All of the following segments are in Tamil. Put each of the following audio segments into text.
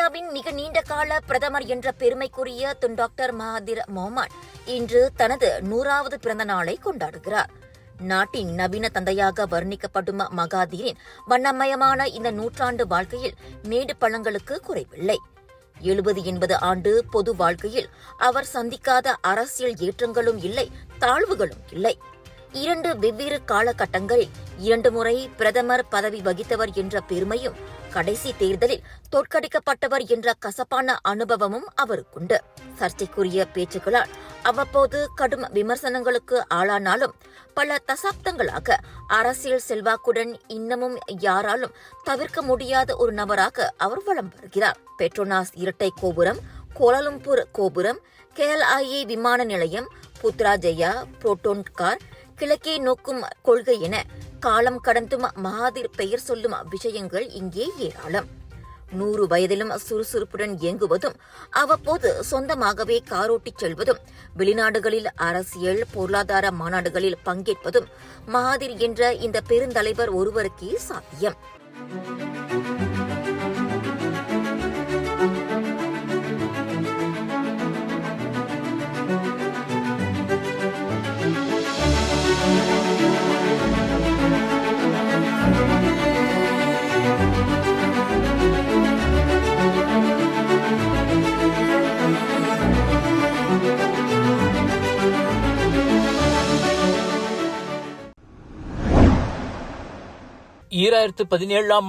இந்தியாவின் மிக நீண்ட கால பிரதமர் என்ற பெருமைக்குரிய டாக்டர் மகாதிர் மொஹமட் இன்று தனது 100வது பிறந்த நாளை கொண்டாடுகிறார். நாட்டின் நவீன தந்தையாக வர்ணிக்கப்படும் மகாதீரின் வண்ணமயமான இந்த நூற்றாண்டு வாழ்க்கையில் மேடு பள்ளங்களுக்கு குறைவில்லை. 70-80 ஆண்டு பொது வாழ்க்கையில் அவர் சந்திக்காத அரசியல் ஏற்றங்களும் இல்லை, தாழ்வுகளும் இல்லை. 2 வெவ்வேறு காலகட்டங்களில் 2 முறை பிரதமர் பதவி வகித்தவர் என்ற பெருமையும், கடைசி தேர்தலில் தோற்கடிக்கப்பட்டவர் என்ற கசப்பான அனுபவமும் அவருக்குண்டு. சர்ச்சைக்குரிய பேச்சுக்களால் அவ்வப்போது கடும் விமர்சனங்களுக்கு ஆளானாலும் பல தசாப்தங்களாக அரசியல் செல்வாக்குடன் இன்னமும் யாராலும் தவிர்க்க முடியாத ஒரு நபராக அவர் வலம் வருகிறார். பெட்ரோனாஸ் இரட்டை கோபுரம், கோலாலம்பூர் கோபுரம், KLIA விமான நிலையம், புத்ராஜயா, புரோட்டோன் கார், கிழக்கே நோக்கும் கொள்கை என காலம் கடந்தும் மகாதீர் பெயர் சொல்லும் விஷயங்கள் இங்கே ஏராளம். 100 வயதிலும் சுறுசுறுப்புடன் இயங்குவதும், அவ்வப்போது சொந்தமாகவே காரோட்டிச் செல்வதும், வெளிநாடுகளில் அரசியல் பொருளாதார மாநாடுகளில் பங்கேற்பதும் மகாதீர் என்ற இந்த பெருந்தலைவர் ஒருவருக்கே சாத்தியம்.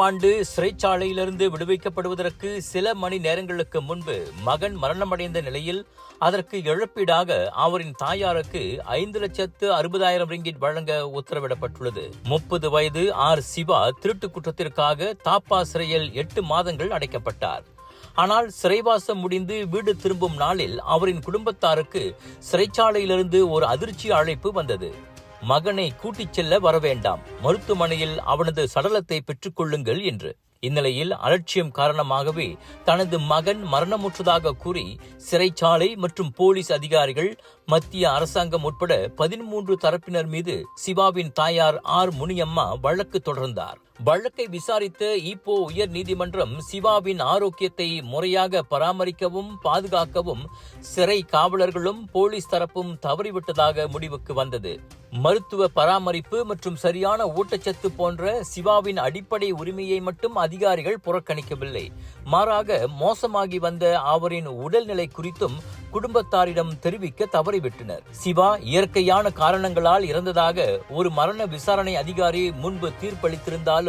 ஆண்டு சிறைச்சாலையிலிருந்து விடுவிக்கப்படுவதற்கு சில மணி நேரங்களுக்கு முன்பு மகன் மரணமடைந்த நிலையில் அதற்கு இழப்பீடாக அவரின் தாயாருக்கு 5,60,000 ரிங்கிட் வழங்க உத்தரவிடப்பட்டுள்ளது. 30 வயது சிவா திருட்டு குற்றத்திற்காக தாப்பா சிறையில் 8 மாதங்கள் அடைக்கப்பட்டார். ஆனால் சிறைவாசம் முடிந்து வீடு திரும்பும் நாளில் அவரின் குடும்பத்தாருக்கு சிறைச்சாலையிலிருந்து ஒரு அதிர்ச்சி அழைப்பு வந்தது. மகனை கூட்டிச் செல்ல வரவேண்டாம், மருத்துவமனையில் அவனது சடலத்தை பெற்றுக் கொள்ளுங்கள் என்று. இந்நிலையில் அலட்சியம் காரணமாகவே தனது மகன் மரணமுற்றதாக கூறி சிறைச்சாலை மற்றும் போலீஸ் அதிகாரிகள், மத்திய அரசாங்கம் உட்பட 13 தரப்பினர் மீது சிவாவின் தாயார் முனியம்மா வழக்கு தொடர்ந்தார். வழக்கை விசாரித்த ஈப்போ உயர் நீதிமன்றம் சிவாவின் ஆரோக்கியத்தை முறையாக பராமரிக்கவும் பாதுகாக்கவும் சிறை காவலர்களும் போலீஸ் தரப்பும் தவறிவிட்டதாக முடிவுக்கு வந்தது. மருத்துவ பராமரிப்பு மற்றும் சரியான ஊட்டச்சத்து போன்ற சிவாவின் அடிப்படை உரிமையை மட்டும் அதிகாரிகள் புறக்கணிக்கவில்லை. மாறாக மோசமாகி வந்த அவரின் உடல்நிலை குறித்தும் குடும்பத்தாரிடம் தெரிவிக்க தவறிவிட்டனர். சிவா இயற்கையான காரணங்களால் இறந்ததாக ஒரு மரண விசாரணை அதிகாரி முன்பு தீர்ப்பளித்திருந்தாலும்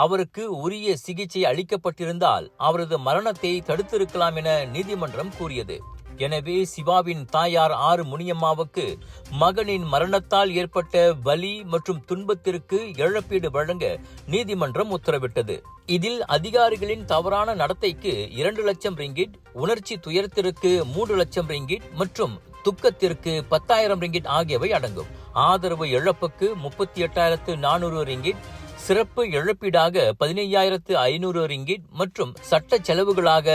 அவருக்கு உரிய சிகிச்சை அளிக்கப்பட்டிருந்தால் அவரது மரணத்தை தடுத்திருக்கலாம் என நீதிமன்றம் கூறியது. எனவே சிவாவின் தாயார் முனியம்மாவுக்கு மகனின் மரணத்தால் ஏற்பட்ட வலி மற்றும் துன்பத்திற்கு இழப்பீடு வழங்க நீதிமன்றம் உத்தரவிட்டது. இதில் அதிகாரிகளின் தவறான நடத்தைக்கு 2 லட்சம் ரிங்கிட், உணர்ச்சி துயரத்திற்கு 3 லட்சம் ரிங்கிட் மற்றும் துக்கத்திற்கு 10,000 ரிங்கிட் ஆகியவை அடங்கும். ஆதரவு இழப்புக்கு 38,400 ரிங்கிட், சிறப்பு இழப்பீடாக 15,500 ரிங்கிட் மற்றும் சட்ட செலவுகளாக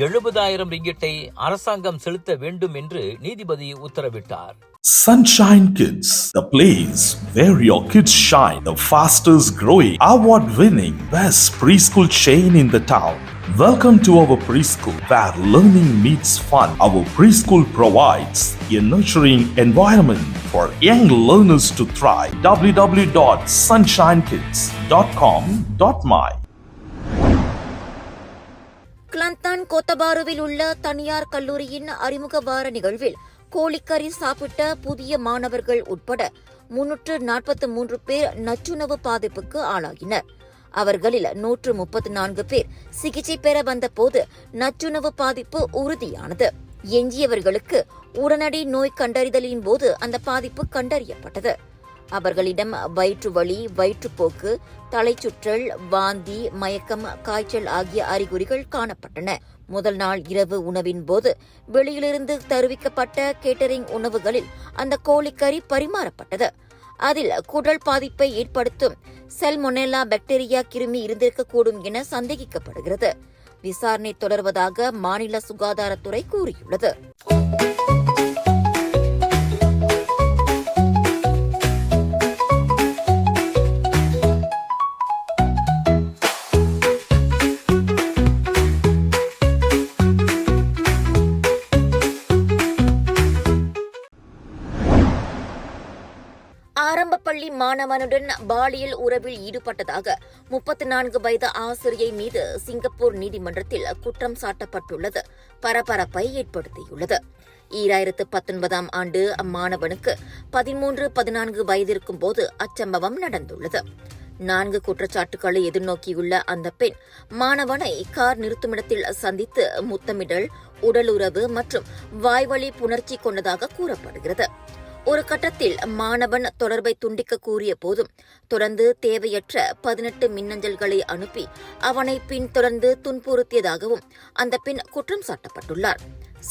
70,000 ரிங்கிட்டை அரசாங்கம் செலுத்த வேண்டும் என்று நீதிபதி உத்தரவிட்டார். Sunshine Kids, the place where your kids shine, the fastest growing, award-winning, best preschool chain in the town. Welcome to our preschool, where learning meets fun. Our preschool provides a nurturing environment for young learners to thrive. www.sunshinekids.com.my கிளந்தான் கோத்தபாருவில் உள்ள தனியார் கல்லூரியின் அறிமுக வார நிகழ்வில் கோழிக்கறி சாப்பிட்ட புதிய மாணவர்கள் உட்பட 343 பேர் நச்சுணவு பாதிப்புக்கு ஆளாகினர். அவர்களில் 134 பேர் சிகிச்சை பெற வந்த போது நச்சுணவு பாதிப்பு உறுதியானது. எஞ்சியவர்களுக்கு உடனடி நோய் கண்டறிதலின் போது அந்த பாதிப்பு கண்டறியப்பட்டது. அவர்களிடம் வயிற்று வலி, வயிற்றுப்போக்கு, தலைச்சுற்றல், வாந்தி, மயக்கம், காய்ச்சல் ஆகிய அறிகுறிகள் காணப்பட்டன. முதல் நாள் இரவு உணவின் போது வெளியிலிருந்து தருவிக்கப்பட்ட கேட்டரிங் உணவுகளில் அந்த கோழிக்கறி பரிமாறப்பட்டது. அதில் குடல் பாதிப்பை ஏற்படுத்தும் செல்மொனெல்லா பாக்டீரியா கிருமி இருந்திருக்கக்கூடும் என சந்தேகிக்கப்படுகிறது. விசாரணை தொடர்வதாக மாநில சுகாதாரத்துறை கூறியுள்ளது. ஆரம்ப பள்ளி மாணவனுடன் பாலியல் உறவில் ஈடுபட்டதாக 34 வயது ஆசிரியை மீது சிங்கப்பூர் நீதிமன்றத்தில் குற்றம் சாட்டப்பட்டுள்ளது பரபரப்பை ஏற்படுத்தியுள்ளது. 2019ஆம் ஆண்டு அம்மாணவனுக்கு 13-14 வயதிருக்கும் போது அச்சம்பவம் நடந்துள்ளது. 4 குற்றச்சாட்டுகளை எதிர்நோக்கியுள்ள அந்த பெண் மாணவனை கார் நிறுத்துமிடத்தில் சந்தித்து முத்தமிடல், உடலுறவு மற்றும் வாய்வழி புணர்ச்சி கொண்டதாக கூறப்படுகிறது. ஒரு கட்டத்தில் மாணவன் தொடர்பை துண்டிக்க கூறிய போதும் தொடர்ந்து தேவையற்ற 18 மின்னஞ்சல்களை அனுப்பி அவனை பின்தொடர்ந்து துன்புறுத்தியதாகவும் அந்த பெண் குற்றம் சாட்டப்பட்டுள்ளார்.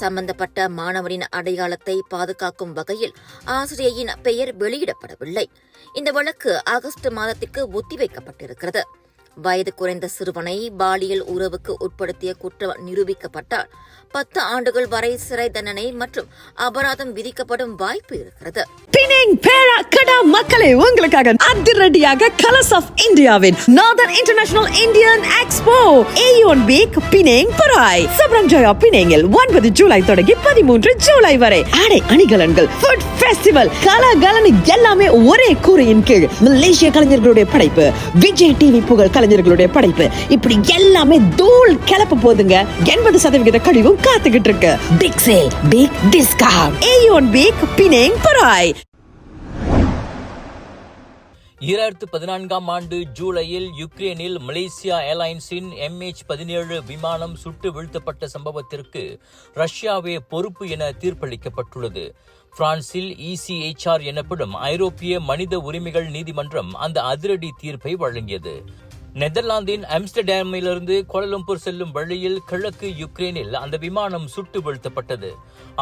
சம்பந்தப்பட்ட மாணவனின் அடையாளத்தை பாதுகாக்கும் வகையில் ஆசிரியையின் பெயர் வெளியிடப்படவில்லை. இந்த வழக்கு ஆகஸ்ட் மாதத்திற்கு ஒத்திவைக்கப்பட்டிருக்கிறது. வயது குறைந்த சிறுவனை பாலியல் உறவுக்கு உட்படுத்திய குற்றம் நிரூபிக்கப்பட்டால் 10 ஆண்டுகள் வரை சிறை தண்டனை மற்றும் அபராதம் விதிக்கப்படும் வாய்ப்பு இருக்கிறது. பினிங் பேரா கடா மக்களே, உங்களுக்காக அதிரடியாக கலர்ஸ் ஆஃப் இந்தியாவின் நார்தன் இன்டர்நேஷனல் இந்தியன் எக்ஸ்போ ஏயோன் வீக் பினிங் பராய் சப்ரஞ்சயா பினிங்கில் 9 ஜூலை தொடங்கி 13 ஜூலை வரை ஆடை அணிகலன்கள், ஃபுட் ஃபெஸ்டிவல், கலகலனி எல்லாமே ஒரே கூரையின் கீழ். மலேசிய கலைஞர்களுடைய படைப்பு, விஜய் டிவி புகழ் கலைஞர்களுடைய படைப்பு, இப்படி எல்லாமே தூள் கிளப்ப போதுங்க. 80% கழிவும் காத்துக்கிட்டு இருக்கு. Big sale, big discount. ஏயோன் வீக் பினிங் பராய். 2014ஆம் ஆண்டு ஜூலையில் யுக்ரைனில் மலேசியா ஏர்லைன்ஸின் MH17 விமானம் சுட்டு வீழ்த்தப்பட்ட சம்பவத்திற்கு ரஷ்யாவே பொறுப்பு என தீர்ப்பளிக்கப்பட்டுள்ளது. பிரான்சில் ECHR எனப்படும் ஐரோப்பிய மனித உரிமைகள் நீதிமன்றம் அந்த அதிரடி தீர்ப்பை வழங்கியது. நெதர்லாந்தின் ஆம்ஸ்டர்டாமிலிருந்து கோலாலம்பூர் செல்லும் வழியில் கிழக்கு யுக்ரைனில் அந்த விமானம் சுட்டு வீழ்த்தப்பட்டது.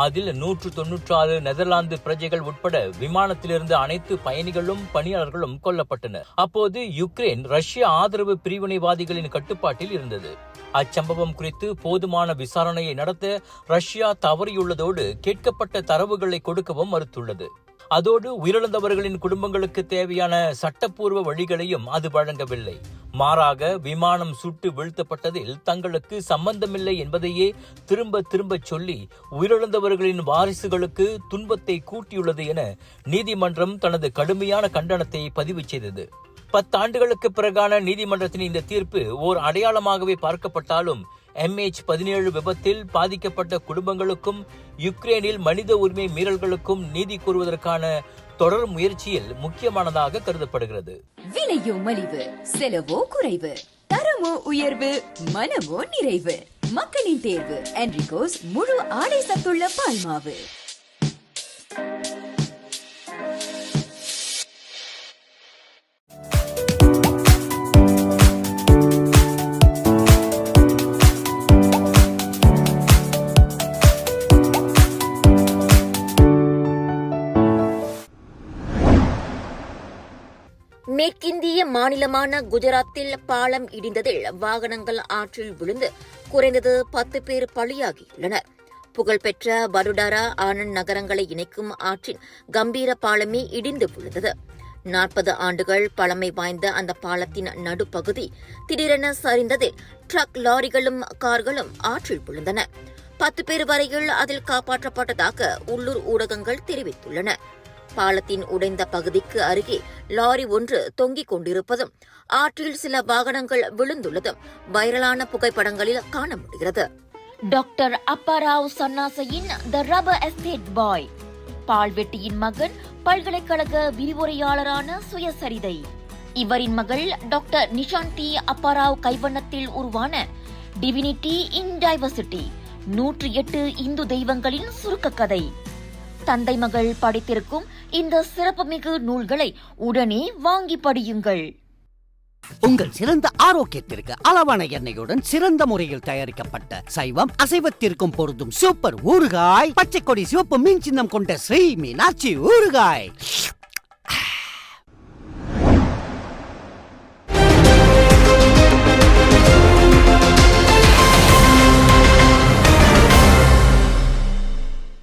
அதில் 196 நெதர்லாந்து பிரஜைகள் உட்பட விமானத்திலிருந்து அனைத்து பயணிகளும் பணியாளர்களும் கொல்லப்பட்டனர். அப்போது யுக்ரைன் ரஷ்ய ஆதரவு பிரிவினைவாதிகளின் கட்டுப்பாட்டில் இருந்தது. அச்சம்பவம் குறித்து போதுமான விசாரணையை நடத்த ரஷ்யா தவறியுள்ளதோடு கேட்கப்பட்ட தரவுகளை கொடுக்கவும் மறுத்துள்ளது. அதோடு உயிரிழந்தவர்களின் குடும்பங்களுக்கு தேவையான சட்டப்பூர்வ வழிகளையும் அது வழங்கவில்லை. மாறாக விமானம் சுட்டு வீழ்த்தப்பட்டதில் தங்களுக்கு சம்பந்தமில்லை என்பதையே திரும்ப திரும்ப சொல்லி உயிரிழந்தவர்களின் வாரிசுகளுக்கு துன்பத்தை கூட்டியுள்ளது என நீதிமன்றம் தனது கடுமையான கண்டனத்தை பதிவு செய்தது. 10 ஆண்டுகளுக்கு பிறகான நீதிமன்றத்தின் இந்த தீர்ப்பு ஓர் அடையாளமாகவே பார்க்கப்பட்டாலும் MH17 விபத்தில் பாதிக்கப்பட்ட குடும்பங்களுக்கும் யுக்ரைனில் மனித உரிமை மீறல்களுக்கும் நீதி கூறுவதற்கான தொடர் முயற்சியில் முக்கியமானதாக கருதப்படுகிறது. விலையோ மலிவு, செலவோ குறைவு, தரமோ உயர்வு, மனமோ நிறைவு. மக்களின் தேர்வு என்ரிகோஸ் முழு ஆடை சத்துள்ள பால்மாவு. மேற்கிந்திய மாநிலமான குஜராத்தில் பாலம் இடிந்ததில் வாகனங்கள் ஆற்றில் விழுந்து குறைந்தது 10 பேர் பலியாகியுள்ளனர். புகழ்பெற்ற வடுடரா, ஆனந்த் நகரங்களை இணைக்கும் ஆற்றின் கம்பீர பாலமே இடிந்து விழுந்தது. 40 ஆண்டுகள் பழமை வாய்ந்த அந்த பாலத்தின் நடுப்பகுதி திடீரென சரிந்ததில் ட்ரக், லாரிகளும் கார்களும் ஆற்றில் விழுந்தன. 10 பேர் வரையில் அதில் காப்பாற்றப்பட்டதாக உள்ளூர் ஊடகங்கள் தெரிவித்துள்ளன. பாலத்தின் உடைந்த பகுதிக்கு அருகே லாரி ஒன்று தொங்கிக் கொண்டிருப்பதும் ஆற்றில் சில வாகனங்கள் விழுந்துள்ளதும் வைரலான புகைப்படங்களில் காண முடிகிறது. டாக்டர் அப்பாராவ் சன்னாசையின் த ரப்பர் எஸ்டேட் பாய், பால்வெட்டியின் மகன், பல்கலைக்கழக விரிவுரையாளரான சுயசரிதை. இவரின் மகள் டாக்டர் நிஷாந்தி அப்பாராவ் கைவண்ணத்தில் உருவான டிவினிட்டி இன் டைவர்சிட்டி, 108 இந்து தெய்வங்களின் சுருக்க கதை. தந்தை மகள் படித்திருக்கும் இந்த சிறப்புமிகு நூல்களை உடனே வாங்கி படியுங்கள். உங்கள் சிறந்த ஆரோக்கியத்திற்கு அளவான எண்ணெயுடன் சிறந்த முறையில் தயாரிக்கப்பட்ட சைவம் அசைவத்திற்கும் பொருந்தும் சூப்பர் ஊறுகாய், பச்சை கொடி சிவப்பு மீன் சின்னம் கொண்ட ஸ்ரீ மீனாட்சி ஊறுகாய்.